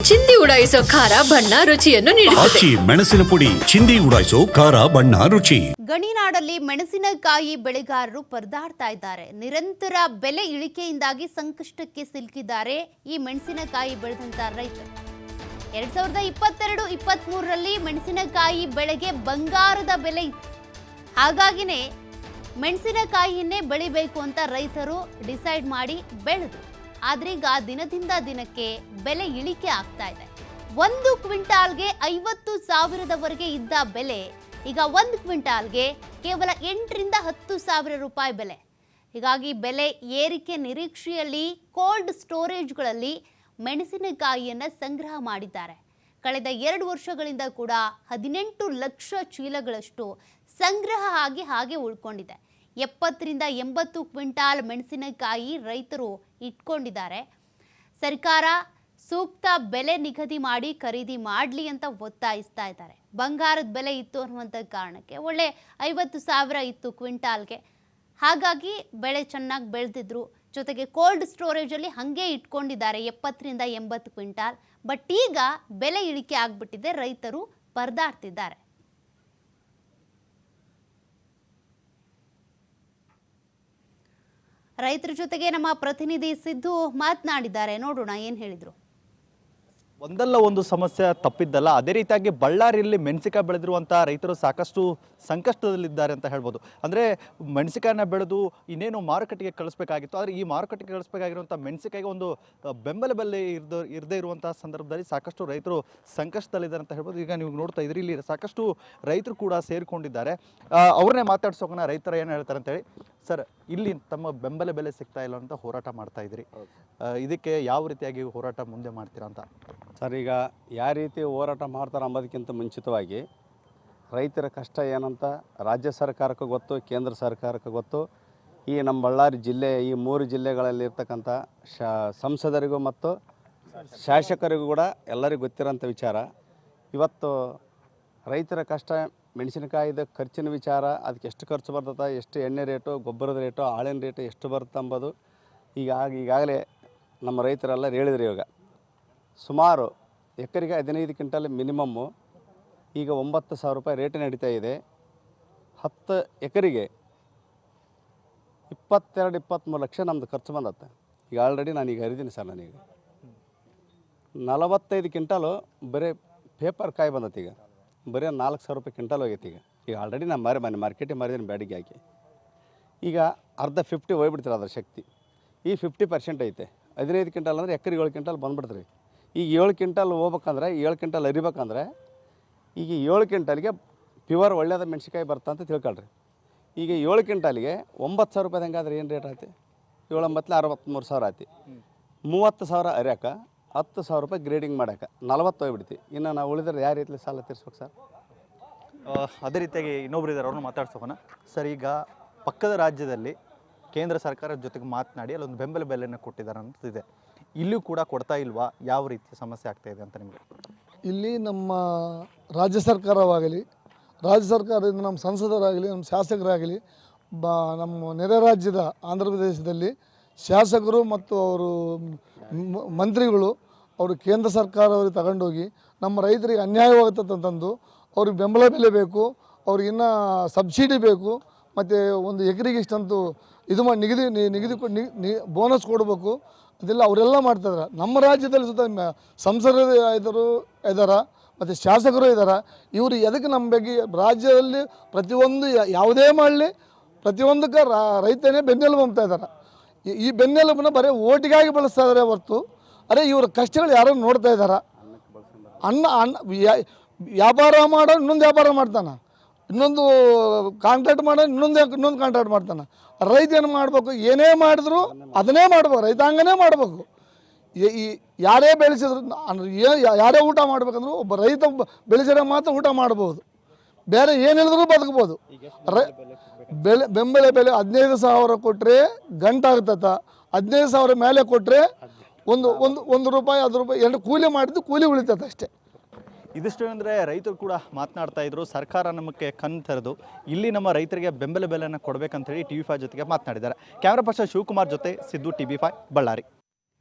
ಚಿಂದಿ ಉಡಾಯಿಸೋ ಖಾರ ಬಣ್ಣ ರುಚಿಯನ್ನು ನೀಡುತ್ತದೆ. ಮೆಣಸಿನ ಪುಡಿ ಚಿಂದಿ ಉಡಾಯಿಸೋ ಖಾರ ಬಣ್ಣ ರುಚಿ. ಗಣಿನಾಡಲ್ಲಿ ಮೆಣಸಿನಕಾಯಿ ಬೆಳೆಗಾರರು ಪರದಾಡ್ತಾ ಇದ್ದಾರೆ. ನಿರಂತರ ಬೆಲೆ ಇಳಿಕೆಯಿಂದಾಗಿ ಸಂಕಷ್ಟಕ್ಕೆ ಸಿಲುಕಿದ್ದಾರೆ ಈ ಮೆಣಸಿನಕಾಯಿ ಬೆಳೆದಂತ ರೈತರು. 2022-23ರಲ್ಲಿ ಮೆಣಸಿನಕಾಯಿ ಬೆಳೆಗೆ ಬಂಗಾರದ ಬೆಲೆ ಇತ್ತು. ಹಾಗಾಗಿನೇ ಮೆಣಸಿನಕಾಯಿಯನ್ನೇ ಬೆಳಿಬೇಕು ಅಂತ ರೈತರು ಡಿಸೈಡ್ ಮಾಡಿ ಬೆಳೆದ್ರು. ಆದ್ರೆ ಈಗ ದಿನದಿಂದ ದಿನಕ್ಕೆ ಬೆಲೆ ಇಳಿಕೆ ಆಗ್ತಾ ಇದೆ. 1 ಕ್ವಿಂಟಾಲ್ಗೆ 50,000ದವರೆಗೆ ಇದ್ದ ಬೆಲೆ ಈಗ 1 ಕ್ವಿಂಟಾಲ್ಗೆ ಕೇವಲ 8ರಿಂದ 10,000 ರೂಪಾಯಿ ಬೆಲೆ. ಹೀಗಾಗಿ ಬೆಲೆ ಏರಿಕೆ ನಿರೀಕ್ಷೆಯಲ್ಲಿ ಕೋಲ್ಡ್ ಸ್ಟೋರೇಜ್ಗಳಲ್ಲಿ ಮೆಣಸಿನಕಾಯಿಯನ್ನು ಸಂಗ್ರಹ ಮಾಡಿದ್ದಾರೆ. ಕಳೆದ 2 ವರ್ಷಗಳಿಂದ ಕೂಡ 18 ಲಕ್ಷ ಚೀಲಗಳಷ್ಟು ಸಂಗ್ರಹ ಆಗಿ ಹಾಗೆ ಉಳ್ಕೊಂಡಿದೆ. 70ರಿಂದ 80 ಕ್ವಿಂಟಾಲ್ ಮೆಣಸಿನಕಾಯಿ ರೈತರು ಇಟ್ಕೊಂಡಿದ್ದಾರೆ. ಸರ್ಕಾರ ಸೂಕ್ತ ಬೆಲೆ ನಿಗದಿ ಮಾಡಿ ಖರೀದಿ ಮಾಡಲಿ ಅಂತ ಒತ್ತಾಯಿಸ್ತಾ ಇದ್ದಾರೆ. ಬಂಗಾರದ ಬೆಲೆ ಇತ್ತು ಅನ್ನುವಂಥ ಕಾರಣಕ್ಕೆ ಒಳ್ಳೆ 50,000 ಇತ್ತು ಕ್ವಿಂಟಾಲ್ಗೆ. ಹಾಗಾಗಿ ಬೆಳೆ ಚೆನ್ನಾಗಿ ಬೆಳೆದಿದ್ರು. ಜೊತೆಗೆ ಕೋಲ್ಡ್ ಸ್ಟೋರೇಜಲ್ಲಿ ಹಾಗೆ ಇಟ್ಕೊಂಡಿದ್ದಾರೆ 70ರಿಂದ 80 ಕ್ವಿಂಟಾಲ್. ಬಟ್ ಈಗ ಬೆಲೆ ಇಳಿಕೆ ಆಗಿಬಿಟ್ಟಿದೆ, ರೈತರು ಪರದಾಡ್ತಿದ್ದಾರೆ. ರೈತರ ಜೊತೆಗೆ ನಮ್ಮ ಪ್ರತಿನಿಧಿ ಸಿದ್ದು ಮಾತನಾಡಿದ್ದಾರೆ. ನೋಡೋಣ ಏನು ಹೇಳಿದ್ರು. ಒಂದಲ್ಲ ಒಂದು ಸಮಸ್ಯೆ ತಪ್ಪಿದ್ದಲ್ಲ. ಅದೇ ರೀತಿಯಾಗಿ ಬಳ್ಳಾರಿಯಲ್ಲಿ ಮೆಣಸಿನಕಾಯಿ ಬೆಳೆದಿರುವಂಥ ರೈತರು ಸಾಕಷ್ಟು ಸಂಕಷ್ಟದಲ್ಲಿದ್ದಾರೆ ಅಂತ ಹೇಳ್ಬೋದು. ಅಂದರೆ ಮೆಣಸಿನಕಾಯಿನ ಬೆಳೆದು ಇನ್ನೇನು ಮಾರುಕಟ್ಟೆಗೆ ಕಳಿಸ್ಬೇಕಾಗಿತ್ತು. ಆದರೆ ಈ ಮಾರುಕಟ್ಟೆಗೆ ಕಳಿಸ್ಬೇಕಾಗಿರುವಂಥ ಮೆಣಸಿನಕಾಯಿಗೆ ಒಂದು ಬೆಂಬಲ ಬೆಲೆ ಇರದೇ ಇರುವಂಥ ಸಂದರ್ಭದಲ್ಲಿ ಸಾಕಷ್ಟು ರೈತರು ಸಂಕಷ್ಟದಲ್ಲಿದ್ದಾರೆ ಅಂತ ಹೇಳ್ಬೋದು. ಈಗ ನೀವು ನೋಡ್ತಾ ಇದ್ರಿ, ಇಲ್ಲಿ ಸಾಕಷ್ಟು ರೈತರು ಕೂಡ ಸೇರಿಕೊಂಡಿದ್ದಾರೆ. ಅವ್ರನ್ನೇ ಮಾತಾಡ್ಸೋಣ, ರೈತರ ಏನು ಹೇಳ್ತಾರೆ ಅಂತೇಳಿ. ಸರ್, ಇಲ್ಲಿ ತಮ್ಮ ಬೆಂಬಲ ಬೆಲೆ ಸಿಗ್ತಾ ಇಲ್ಲ ಅಂತ ಹೋರಾಟ ಮಾಡ್ತಾ ಇದ್ರಿ. ಇದಕ್ಕೆ ಯಾವ ರೀತಿಯಾಗಿ ಹೋರಾಟ ಮುಂದೆ ಮಾಡ್ತೀರಾ ಅಂತ? ಸರ್, ಈಗ ಯಾವ ರೀತಿ ಹೋರಾಟ ಮಾಡ್ತಾರೆ ಅಂಬೋದಕ್ಕಿಂತ ಮುಂಚಿತವಾಗಿ ರೈತರ ಕಷ್ಟ ಏನಂತ ರಾಜ್ಯ ಸರ್ಕಾರಕ್ಕೆ ಗೊತ್ತು, ಕೇಂದ್ರ ಸರ್ಕಾರಕ್ಕೆ ಗೊತ್ತು. ಈ ನಮ್ಮ ಬಳ್ಳಾರಿ ಜಿಲ್ಲೆ, ಈ 3 ಜಿಲ್ಲೆಗಳಲ್ಲಿರ್ತಕ್ಕಂಥ ಸಂಸದರಿಗೂ ಮತ್ತು ಶಾಸಕರಿಗೂ ಕೂಡ ಎಲ್ಲರಿಗೂ ಗೊತ್ತಿರೋಂಥ ವಿಚಾರ. ಇವತ್ತು ರೈತರ ಕಷ್ಟ, ಮೆಣಸಿನಕಾಯಿದ ಖರ್ಚಿನ ವಿಚಾರ, ಅದಕ್ಕೆ ಎಷ್ಟು ಖರ್ಚು ಬರ್ತದೆ, ಎಷ್ಟು ಎಣ್ಣೆ ರೇಟು, ಗೊಬ್ಬರದ ರೇಟು, ಆಳಿನ ರೇಟು ಎಷ್ಟು ಬರುತ್ತೆ ಅಂಬೋದು ಈಗಾಗಲೇ ನಮ್ಮ ರೈತರೆಲ್ಲ ಹೇಳಿದ್ರು. ಇವಾಗ ಸುಮಾರು ಎಕರೆಗೆ 15 ಕ್ವಿಂಟಲ್ ಮಿನಿಮಮ್ಮು ಈಗ 9,000 ರೂಪಾಯಿ ರೇಟ್ ನಡೀತಾ ಇದೆ. 10 ಎಕರೆಗೆ 22-23 ಲಕ್ಷ ನಮ್ಮದು ಖರ್ಚು ಬಂದತ್ತೆ. ಈಗ ಆಲ್ರೆಡಿ ನಾನೀಗ ಹರಿದೀನಿ ಸರ್. ನಾನೀಗ 45 ಕ್ವಿಂಟಾಲು ಬರೀ ಪೇಪರ್ ಕಾಯಿ ಬಂದತ್ತೆ. ಈಗ ಬರೀ 4,000 ರೂಪಾಯಿ ಕ್ವಿಂಟಲ್ ಹೋಗೈತೆ. ಈಗ ಆಲ್ರೆಡಿ ನಾನು ಮಾರ್ಕೆಟಿಗೆ ಮಾರಿದ್ದೀನಿ ಬ್ಯಾಡಿಗೆ ಹಾಕಿ. ಈಗ ಅರ್ಧ 50 ಹೋಗ್ಬಿಡ್ತೀರ ಅದ್ರ ಶಕ್ತಿ. ಈ 50% ಐತೆ. 15 ಕ್ವಿಂಟಲ್ ಅಂದರೆ ಎಕರೆಗೆ 7 ಕ್ವಿಂಟಲ್ ಬಂದುಬಿಡ್ತೀರಿ. ಈಗ 7 ಕ್ವಿಂಟಲ್ ಹೋಗ್ಬೇಕಂದ್ರೆ, 7 ಕ್ವಿಂಟಲ್ ಹರಿಬೇಕಂದ್ರೆ ಈಗ 7 ಕ್ವಿಂಟಲ್ಗೆ ಪ್ಯೂರ್ ಒಳ್ಳೆಯದ ಮೆಣಸಿನ್ಕಾಯಿ ಬರ್ತಾ ಅಂತ ತಿಳ್ಕೊಳ್ರಿ. ಈಗ 7 ಕ್ವಿಂಟಲ್ಗೆ 9,000 ರೂಪಾಯಿ ಹೆಂಗಾದ್ರೆ ಏನು ರೇಟ್ ಆಯ್ತು? 7-9 63,000 ಆಯ್ತು. 30,000 ಹರಿಯಾಕ, 10,000 ರೂಪಾಯಿ ಗ್ರೇಡಿಂಗ್ ಮಾಡೋಕೆ 40 ಹೋಗ್ಬಿಡ್ತಿ. ಇನ್ನು ನಾವು ಉಳಿದ್ರೆ ಯಾವ ರೀತಿಲಿ ಸಾಲ ತೀರಿಸ್ಬೇಕು ಸರ್? ಅದೇ ರೀತಿಯಾಗಿ ಇನ್ನೊಬ್ರು ಇದ್ದಾರೆ, ಅವ್ರನ್ನ ಮಾತಾಡ್ಸೋಣ. ಸರ್, ಈಗ ಪಕ್ಕದ ರಾಜ್ಯದಲ್ಲಿ ಕೇಂದ್ರ ಸರ್ಕಾರದ ಜೊತೆಗೆ ಮಾತನಾಡಿ ಅಲ್ಲೊಂದು ಬೆಂಬಲ ಬೆಲೆಯನ್ನು ಕೊಟ್ಟಿದ್ದಾರೆ ಅಂತಿದೆ. ಇಲ್ಲೂ ಕೂಡ ಕೊಡ್ತಾ ಇಲ್ವಾ? ಯಾವ ರೀತಿಯ ಸಮಸ್ಯೆ ಆಗ್ತಾ ಇದೆ ಅಂತ ನಿಮಗೆ? ಇಲ್ಲಿ ನಮ್ಮ ರಾಜ್ಯ ಸರ್ಕಾರವಾಗಲಿ, ರಾಜ್ಯ ಸರ್ಕಾರದಿಂದ ನಮ್ಮ ಸಂಸದರಾಗಲಿ, ನಮ್ಮ ಶಾಸಕರಾಗಲಿ, ನಮ್ಮ ನೆರೆ ರಾಜ್ಯದ ಆಂಧ್ರ ಪ್ರದೇಶದಲ್ಲಿ ಶಾಸಕರು ಮತ್ತು ಅವರು ಮಂತ್ರಿಗಳು ಅವರು ಕೇಂದ್ರ ಸರ್ಕಾರ ಅವ್ರಿಗೆ ತಗೊಂಡೋಗಿ ನಮ್ಮ ರೈತರಿಗೆ ಅನ್ಯಾಯವಾಗುತ್ತಂತಂದು ಅವ್ರಿಗೆ ಬೆಂಬಲ ಬೆಲೆ ಬೇಕು, ಅವ್ರಿಗೆ ಇನ್ನೂ ಸಬ್ಸಿಡಿ ಬೇಕು, ಮತ್ತು ಒಂದು ಎಕರೆಗೆ ಇಷ್ಟಂತೂ ಇದು ಮಾಡಿ ನಿಗದಿ ಬೋನಸ್ ಕೊಡಬೇಕು. ಅದೆಲ್ಲ ಅವರೆಲ್ಲ ಮಾಡ್ತಿದ್ದಾರೆ. ನಮ್ಮ ರಾಜ್ಯದಲ್ಲಿ ಸುತ್ತ ಸಂಸದರು ಇದ್ದಾರೆ ಮತ್ತು ಶಾಸಕರು ಇದ್ದಾರೆ. ಇವರು ಎದಕ್ಕೆ ನಮ್ಮ ಬಗ್ಗೆ ರಾಜ್ಯದಲ್ಲಿ ಪ್ರತಿಯೊಂದು ಯಾವುದೇ ಮಾಡಲಿ ಪ್ರತಿಯೊಂದಕ್ಕೆ ರೈತನೇ ಬೆನ್ನೆಲುಬು ಅಂಬ್ತಾ ಇದ್ದಾರೆ. ಈ ಬೆನ್ನೆಲುಬನ್ನ ಬರೀ ಓಟಿಗಾಗಿ ಬಳಸ್ತಾ ಇದ್ದಾರೆ ಹೊರತು ಅರೆ ಇವ್ರ ಕಷ್ಟಗಳು ಯಾರೋ ನೋಡ್ತಾ ಇದ್ದಾರೆ. ವ್ಯಾಪಾರ ಮಾಡೋ ಇನ್ನೊಂದು ವ್ಯಾಪಾರ ಮಾಡ್ತಾನೆ, ಇನ್ನೊಂದು ಕಾಂಟ್ರಾಕ್ಟ್ ಮಾಡೋ ಇನ್ನೊಂದು ಕಾಂಟ್ರಾಕ್ಟ್ ಮಾಡ್ತಾನೆ. ರೈತ ಏನು ಮಾಡಬೇಕು? ಏನೇ ಮಾಡಿದ್ರು ಅದನ್ನೇ ಮಾಡ್ಬೇಕು, ರೈತಾಂಗನೇ ಮಾಡಬೇಕು. ಈ ಯಾರೇ ಬೆಳೆಸಿದ್ರು, ಯಾರೇ ಊಟ ಮಾಡ್ಬೇಕಂದ್ರೂ ಒಬ್ಬ ರೈತ ಬೆಳೆಸಿದ್ರೆ ಮಾತ್ರ ಊಟ ಮಾಡ್ಬೋದು, ಬೇರೆ ಏನು ಹೇಳಿದ್ರು ಬದುಕ್ಬೋದು. ಬೆಂಬಲ ಬೆಲೆ 15,000 ಕೊಟ್ಟರೆ ಗಂಟಾಗ್ತತ. 15,000 ಮೇಲೆ ಕೊಟ್ಟರೆ ಒಂದು ರೂಪಾಯಿ 10 ರೂಪಾಯಿ 2 ಕೂಲಿ ಮಾಡಿದ್ದು ಕೂಲಿ ಉಳಿತದೆ ಅಷ್ಟೇ. ಇದಿಷ್ಟು ಅಂದರೆ ರೈತರು ಕೂಡ ಮಾತನಾಡ್ತಾ ಇದ್ರು. ಸರ್ಕಾರ ನಮಗೆ ಕಣ್ಣು ತೆರೆದು ಇಲ್ಲಿ ನಮ್ಮ ರೈತರಿಗೆ ಬೆಂಬಲ ಬೆಲೆಯನ್ನು ಕೊಡಬೇಕಂತೇಳಿ TV5 ಜೊತೆಗೆ ಮಾತನಾಡಿದ್ದಾರೆ. ಕ್ಯಾಮ್ರಾ ಪರ್ಸನ್ ಶಿವಕುಮಾರ್ ಜೊತೆ ಸಿದ್ದು, TV5 ಬಳ್ಳಾರಿ.